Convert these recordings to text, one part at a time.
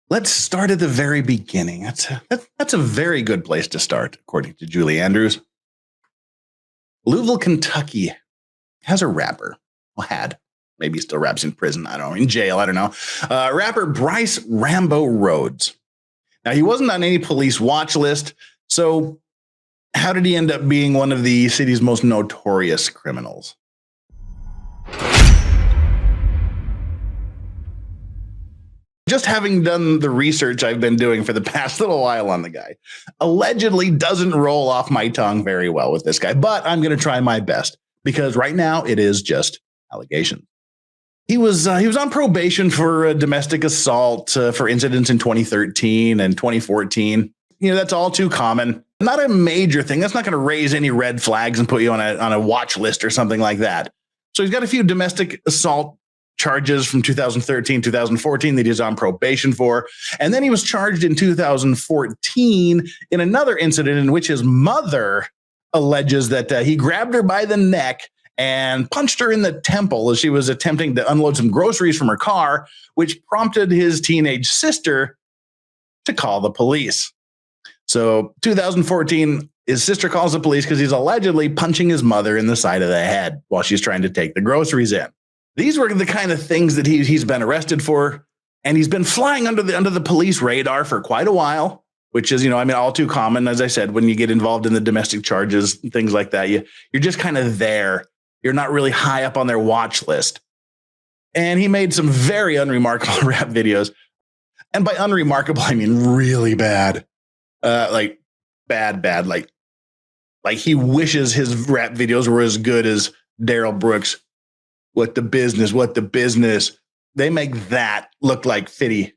Let's start at the very beginning. That's a very good place to start, according to Julie Andrews. Louisville, Kentucky has a rapper. Well, had. Maybe he still raps in prison. I don't know. In jail. I don't know. Rapper Brice Rambo Rhodes. Now, he wasn't on any police watch list. So how did he end up being one of the city's most notorious criminals? Just having done the research I've been doing for the past little while on the guy, allegedly doesn't roll off my tongue very well with this guy, but I'm going to try my best because right now it is just allegations. He was on probation for domestic assault for incidents in 2013 and 2014. You know, that's all too common. Not a major thing. That's not going to raise any red flags and put you on a watch list or something like that. So he's got a few domestic assault charges from 2013, 2014 that he's on probation for. And then he was charged in 2014 in another incident in which his mother alleges that he grabbed her by the neck and punched her in the temple as she was attempting to unload some groceries from her car, which prompted his teenage sister to call the police. So 2014, his sister calls the police because he's allegedly punching his mother in the side of the head while she's trying to take the groceries in. These were the kind of things that he's been arrested for, and he's been flying under the police radar for quite a while, which is, all too common. As I said, when you get involved in the domestic charges, things like that, you're just kind of there. You're not really high up on their watch list. And he made some very unremarkable rap videos. And by unremarkable, I mean really bad. Like bad. Like he wishes his rap videos were as good as Daryl Brooks. What the business. They make that look like fitty.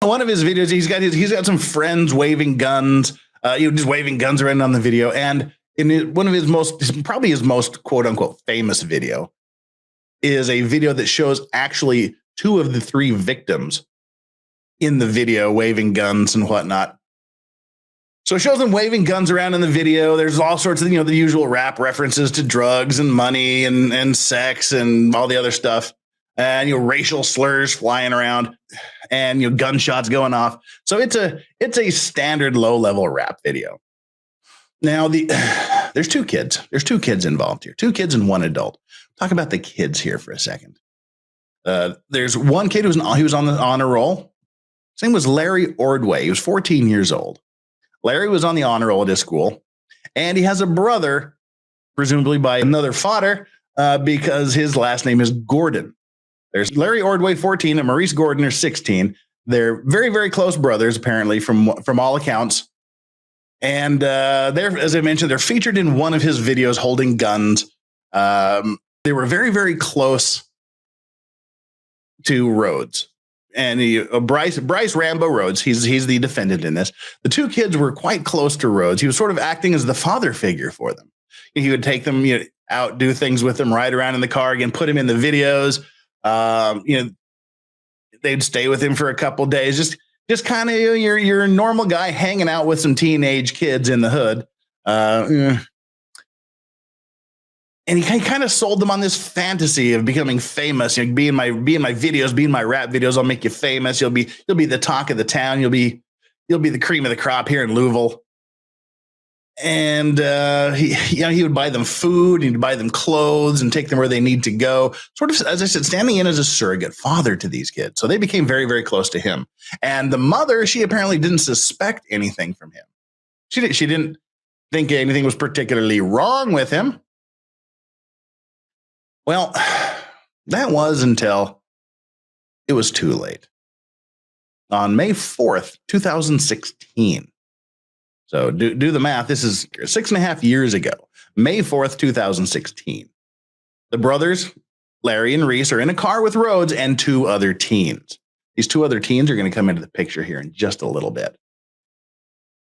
One of his videos, he's got some friends waving guns, just waving guns around on the video. And one of his probably his most quote unquote famous video is a video that shows actually two of the three victims in the video waving guns and whatnot. So it shows them waving guns around in the video. There's all sorts of, the usual rap references to drugs and money and sex and all the other stuff. And, racial slurs flying around and, gunshots going off. So it's a standard low level rap video. Now there's two kids. There's two kids involved here, 2 kids and 1 adult. Talk about the kids here for a second. There's one kid he was on the honor roll. His name was Larry Ordway. He was 14 years old. Larry was on the honor roll at his school, and he has a brother, presumably by another father, because his last name is Gordon. There's Larry Ordway, 14, and Maurice Gordon are 16. They're very, very close brothers, apparently, from all accounts. And as I mentioned, they're featured in one of his videos holding guns. They were very, very close to Rhodes. And Brice Rambo Rhodes, he's the defendant in this. The 2 kids were quite close to Rhodes. He was sort of acting as the father figure for them. He would take them out, do things with them, ride around in the car, again, put him in the videos. They'd stay with him for a couple days, just kind of your normal guy hanging out with some teenage kids in the hood. And he kind of sold them on this fantasy of becoming famous. Be in my videos, be in my rap videos. I'll make you famous. You'll be the talk of the town. You'll be the cream of the crop here in Louisville. And he would buy them food. He'd buy them clothes and take them where they need to go. Sort of, as I said, standing in as a surrogate father to these kids. So they became very, very close to him. And the mother, she apparently didn't suspect anything from him. She didn't think anything was particularly wrong with him. Well, that was until it was too late. On May 4th, 2016. So do the math. This is 6.5 years ago, May 4th, 2016. The brothers, Larry and Reese, are in a car with Rhodes and 2 other teens. These 2 other teens are going to come into the picture here in just a little bit.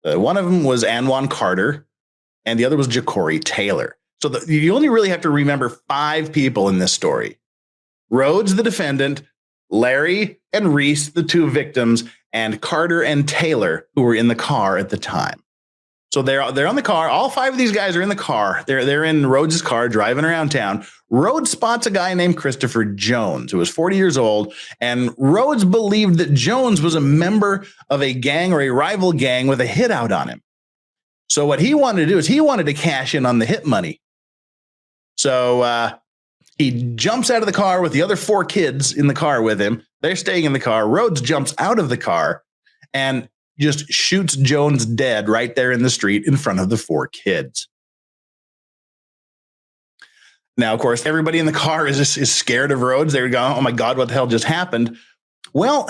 One of them was Anwan Carter, and the other was Ja'Cory Taylor. So you only really have to remember 5 people in this story. Rhodes, the defendant, Larry and Reese, the 2 victims, and Carter and Taylor, who were in the car at the time. So they're on the car. All 5 of these guys are in the car. They're in Rhodes' car driving around town. Rhodes spots a guy named Christopher Jones, who was 40 years old, and Rhodes believed that Jones was a member of a gang or a rival gang with a hit out on him. So what he wanted to do is he wanted to cash in on the hit money. So he jumps out of the car with the other 4 kids in the car with him. They're staying in the car. Rhodes jumps out of the car and just shoots Jones dead right there in the street in front of the 4 kids. Now, of course, everybody in the car is scared of Rhodes. They're going, oh my God, what the hell just happened? Well,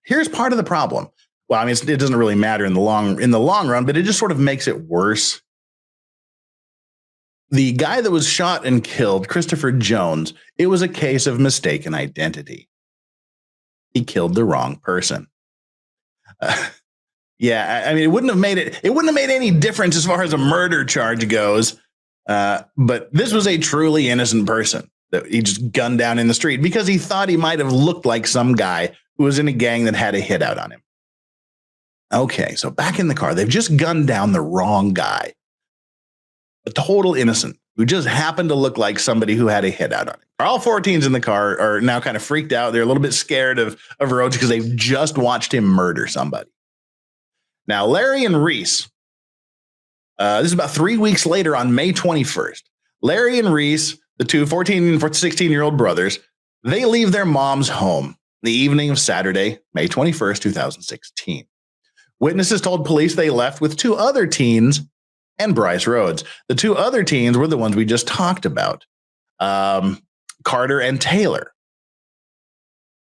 here's part of the problem. Well, I mean, it doesn't really matter in the long run, but it just sort of makes it worse. The guy that was shot and killed, Christopher Jones, it was a case of mistaken identity. He killed the wrong person. Yeah, I mean, it wouldn't have made any difference as far as a murder charge goes. But this was a truly innocent person that he just gunned down in the street because he thought he might have looked like some guy who was in a gang that had a hit out on him. Okay, so back in the car, they've just gunned down the wrong guy. A total innocent who just happened to look like somebody who had a hit out on him. All 4 teens in the car are now kind of freaked out. They're a little bit scared of Rhodes because they've just watched him murder somebody. Now, Larry and Reese, this is about 3 weeks later on May 21st. Larry and Reese, the two 14 and 16-year-old brothers, they leave their mom's home the evening of Saturday, May 21st, 2016. Witnesses told police they left with 2 other teens and Brice Rhodes. The 2 other teens were the ones we just talked about, Carter and Taylor.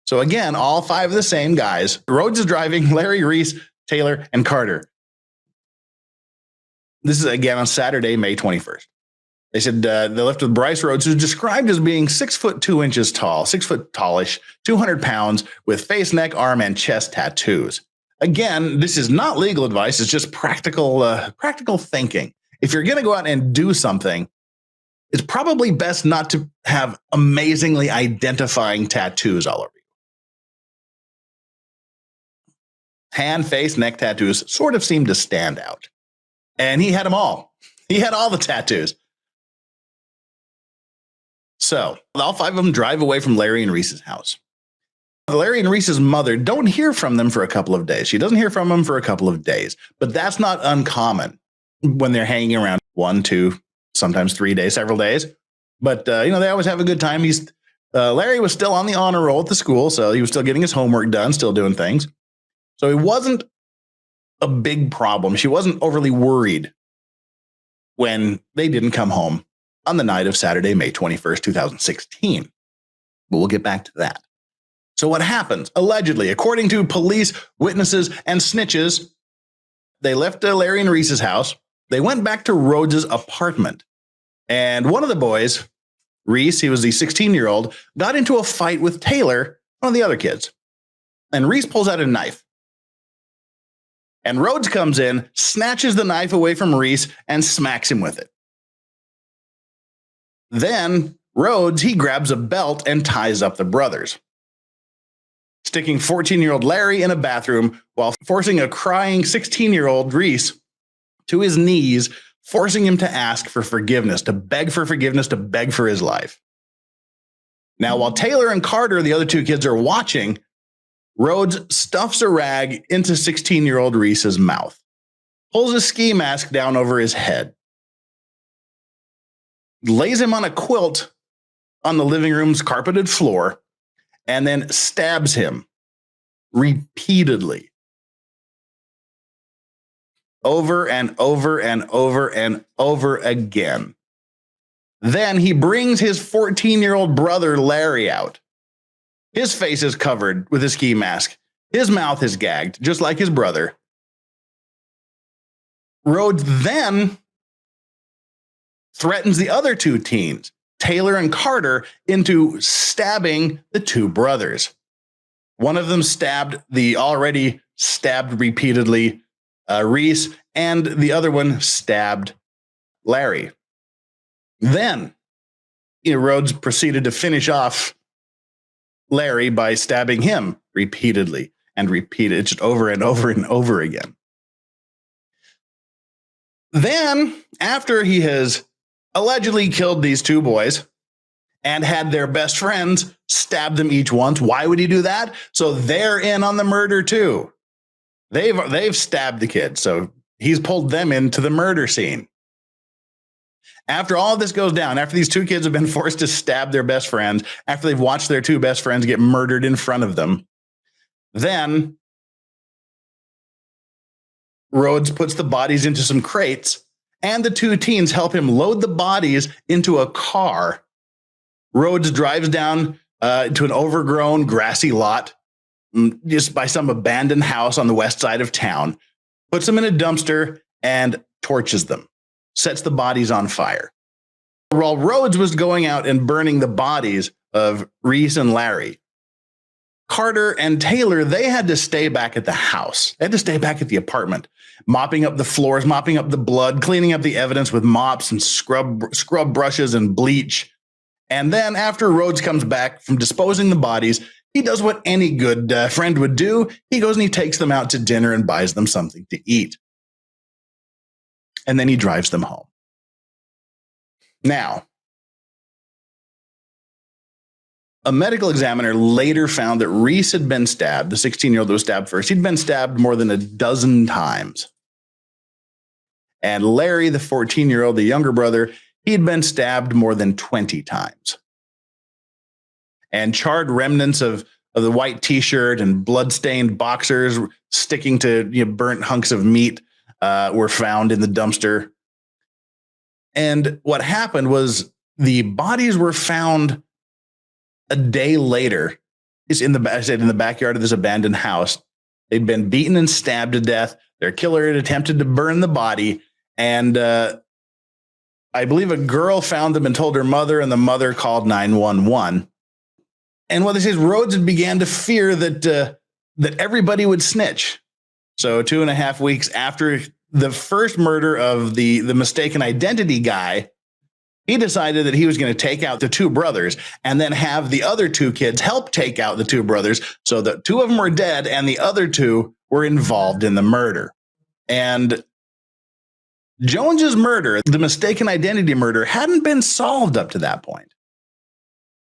So again, all 5 of the same guys. Rhodes is driving, Larry, Reese, Taylor, and Carter. This is again on Saturday, May 21st. They said they left with Brice Rhodes, who's described as being 6 foot 2 inches tall, 6 foot tallish, 200 pounds, with face, neck, arm, and chest tattoos. Again, this is not legal advice. It's just practical thinking. If you're going to go out and do something, it's probably best not to have amazingly identifying tattoos all over you. Hand, face, neck tattoos sort of seem to stand out. And he had them all. He had all the tattoos. So all 5 of them drive away from Larry and Reese's house. Larry and Reese's mother don't hear from them for a couple of days. She doesn't hear from them for a couple of days, but that's not uncommon when they're hanging around 1, 2, sometimes 3 days, several days. But, they always have a good time. Larry was still on the honor roll at the school, so he was still getting his homework done, still doing things. So it wasn't a big problem. She wasn't overly worried when they didn't come home on the night of Saturday, May 21st, 2016. But we'll get back to that. So what happens? Allegedly, according to police, witnesses, and snitches, they left Larry and Reese's house. They went back to Rhodes' apartment. And one of the boys, Reese, he was the 16-year-old, got into a fight with Taylor, one of the other kids. And Reese pulls out a knife. And Rhodes comes in, snatches the knife away from Reese, and smacks him with it. Then Rhodes, he grabs a belt and ties up the brothers, sticking 14-year-old Larry in a bathroom while forcing a crying 16-year-old Reese to his knees, forcing him to ask for forgiveness, to beg for forgiveness, to beg for his life. Now, while Taylor and Carter, the other 2 kids, are watching, Rhodes stuffs a rag into 16-year-old Reese's mouth, pulls a ski mask down over his head, lays him on a quilt on the living room's carpeted floor, and then stabs him repeatedly, over and over and over and over again. Then he brings his 14-year-old brother Larry out. His face is covered with a ski mask. His mouth is gagged, just like his brother. Rhodes then threatens the other 2 teens, Taylor and Carter, into stabbing the 2 brothers. One of them stabbed the already stabbed repeatedly Reese, and the other one stabbed Larry. Then Rhodes proceeded to finish off Larry by stabbing him repeatedly and repeated, just over and over and over again. Then, after he has allegedly killed these two boys and had their best friends stab them each once, why would he do that? So they're in on the murder too. They've stabbed the kid, so he's pulled them into the murder scene. After all of this goes down, after these two kids have been forced to stab their best friends, after they've watched their two best friends get murdered in front of them, then Rhodes puts the bodies into some crates, and the two teens help him load the bodies into a car. Rhodes drives down to an overgrown grassy lot just by some abandoned house on the west side of town, puts them in a dumpster, and torches them, sets the bodies on fire. While Rhodes was going out and burning the bodies of Reese and Larry, Carter and Taylor, they had to stay back at the house. They had to stay back at the apartment, mopping up the floors, mopping up the blood, cleaning up the evidence with mops and scrub brushes and bleach. And then after Rhodes comes back from disposing the bodies, he does what any good friend would do. He goes and he takes them out to dinner and buys them something to eat. And then he drives them home. Now, a medical examiner later found that Reese had been stabbed, the 16-year-old who was stabbed first. He'd been stabbed more than a dozen times. And Larry, the 14-year-old, the younger brother, he'd been stabbed more than 20 times. And charred remnants of the white T-shirt and blood-stained boxers sticking to burnt hunks of meat were found in the dumpster. And what happened was the bodies were found a day later. Is in the backyard of this abandoned house. They'd been beaten and stabbed to death. Their killer had attempted to burn the body, and I believe a girl found them and told her mother, and the mother called 911. And what they say is Rhodes had began to fear that everybody would snitch. So 2.5 weeks after the first murder of the mistaken identity guy, he decided that he was going to take out the two brothers and then have the other two kids help take out the two brothers, so that two of them were dead and the other two were involved in the murder. And Jones's murder, the mistaken identity murder, hadn't been solved up to that point.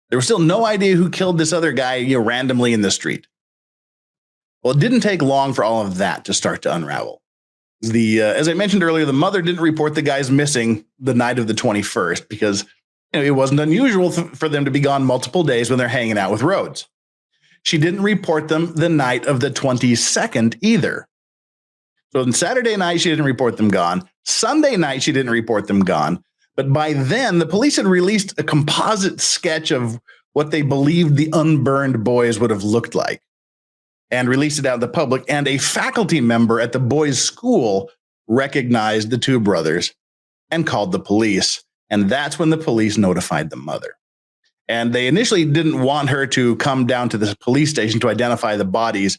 There was still no idea who killed this other guy, randomly in the street. Well, it didn't take long for all of that to start to unravel. As I mentioned earlier, the mother didn't report the guys missing the night of the 21st because it wasn't unusual for them to be gone multiple days when they're hanging out with Rhodes. She didn't report them the night of the 22nd either. So on Saturday night, she didn't report them gone. Sunday night, she didn't report them gone. But by then, the police had released a composite sketch of what they believed the unburned boys would have looked like, and released it out to the public, and a faculty member at the boys' school recognized the two brothers and called the police. And that's when the police notified the mother. And they initially didn't want her to come down to the police station to identify the bodies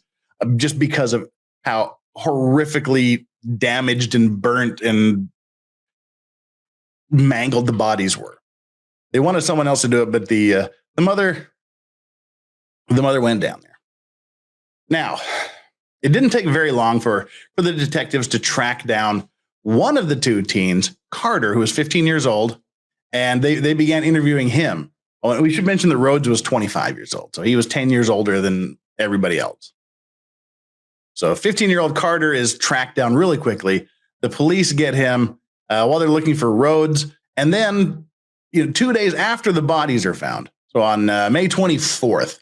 just because of how horrifically damaged and burnt and mangled the bodies were. They wanted someone else to do it, but the mother went down there. Now, it didn't take very long for the detectives to track down one of the two teens, Carter, who was 15 years old, and they began interviewing him. Well, we should mention that Rhodes was 25 years old, so he was 10 years older than everybody else. So 15-year-old Carter is tracked down really quickly. The police get him while they're looking for Rhodes, and then 2 days after the bodies are found, so on May 24th,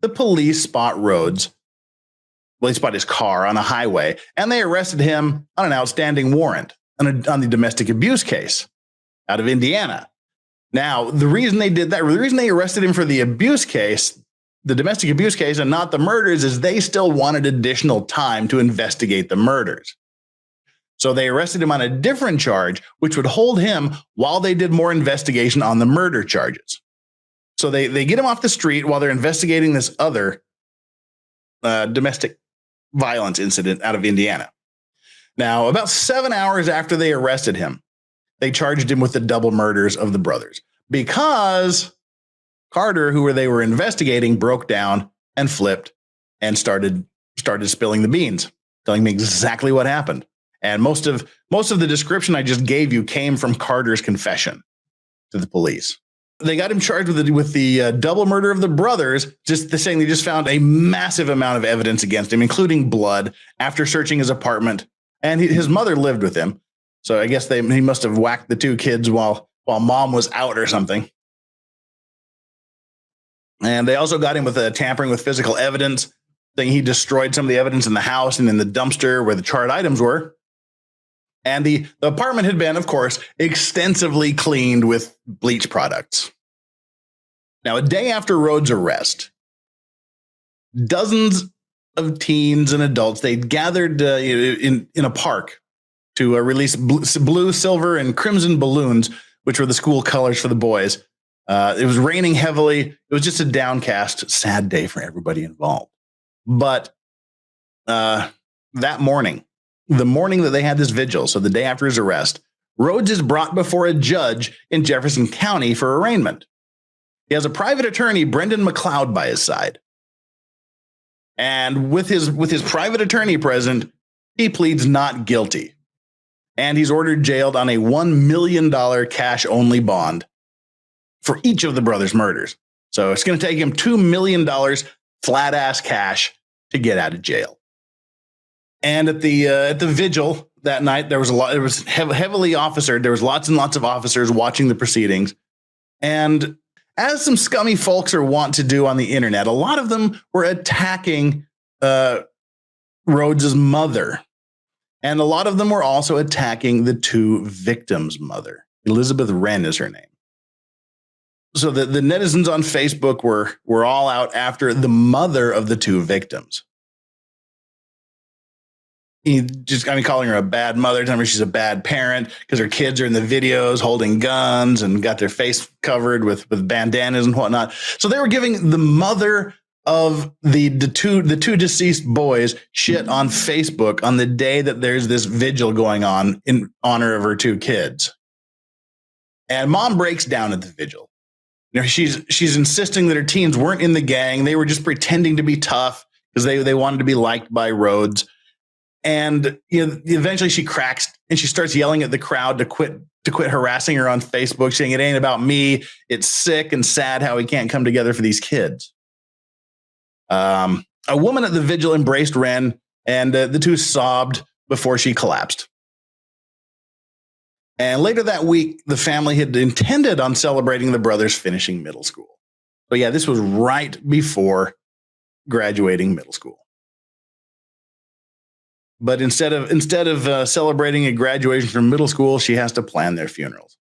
the police spot Rhodes. Well, they spot his car on a highway, and they arrested him on an outstanding warrant on the domestic abuse case out of Indiana. Now, the reason they did that, the reason they arrested him for the abuse case, the domestic abuse case, and not the murders, is they still wanted additional time to investigate the murders. So they arrested him on a different charge, which would hold him while they did more investigation on the murder charges. So they get him off the street while they're investigating this other domestic violence incident out of Indiana. Now, about 7 hours after they arrested him, they charged him with the double murders of the brothers because Carter, who they were investigating, broke down and flipped and started spilling the beans, telling me exactly what happened. And most of the description I just gave you came from Carter's confession to the police. They got him charged with the double murder of the brothers. Just the saying they just found a massive amount of evidence against him, including blood, after searching his apartment. And his mother lived with him, so I guess he must have whacked the two kids while mom was out or something. And they also got him with tampering with physical evidence, saying he destroyed some of the evidence in the house and in the dumpster where the charred items were. And the apartment had been, of course, extensively cleaned with bleach products. Now, a day after Rhodes' arrest, dozens of teens and adults, they gathered in a park to release blue, silver, and crimson balloons, which were the school colors for the boys. It was raining heavily. It was just a downcast, sad day for everybody involved. But that morning, the morning that they had this vigil, so the day after his arrest, Rhodes is brought before a judge in Jefferson County for arraignment. He has a private attorney, Brendan McLeod, by his side. And with his private attorney present, he pleads not guilty. And he's ordered jailed on a $1 million cash-only bond for each of the brothers' murders. So it's going to take him $2 million flat-ass cash to get out of jail. And at the vigil that night, there was it was heavily officered. There was lots and lots of officers watching the proceedings. And as some scummy folks are wont to do on the internet, a lot of them were attacking Rhodes' mother. And a lot of them were also attacking the two victims' mother. Elizabeth Wren is her name. So the netizens on Facebook were all out after the mother of the two victims. Calling her a bad mother, telling her she's a bad parent because her kids are in the videos holding guns and got their face covered with bandanas and whatnot. So they were giving the mother of the two deceased boys shit on Facebook on the day that there's this vigil going on in honor of her two kids. And mom breaks down at the vigil. You know, she's insisting that her teens weren't in the gang. They were just pretending to be tough because they wanted to be liked by Rhodes. And eventually she cracks and she starts yelling at the crowd to quit harassing her on Facebook, saying it ain't about me. It's sick and sad how we can't come together for these kids. A woman at the vigil embraced Wren, and the two sobbed before she collapsed. And later that week, the family had intended on celebrating the brothers finishing middle school. But yeah, this was right before graduating middle school. But instead of celebrating a graduation from middle school, she has to plan their funerals.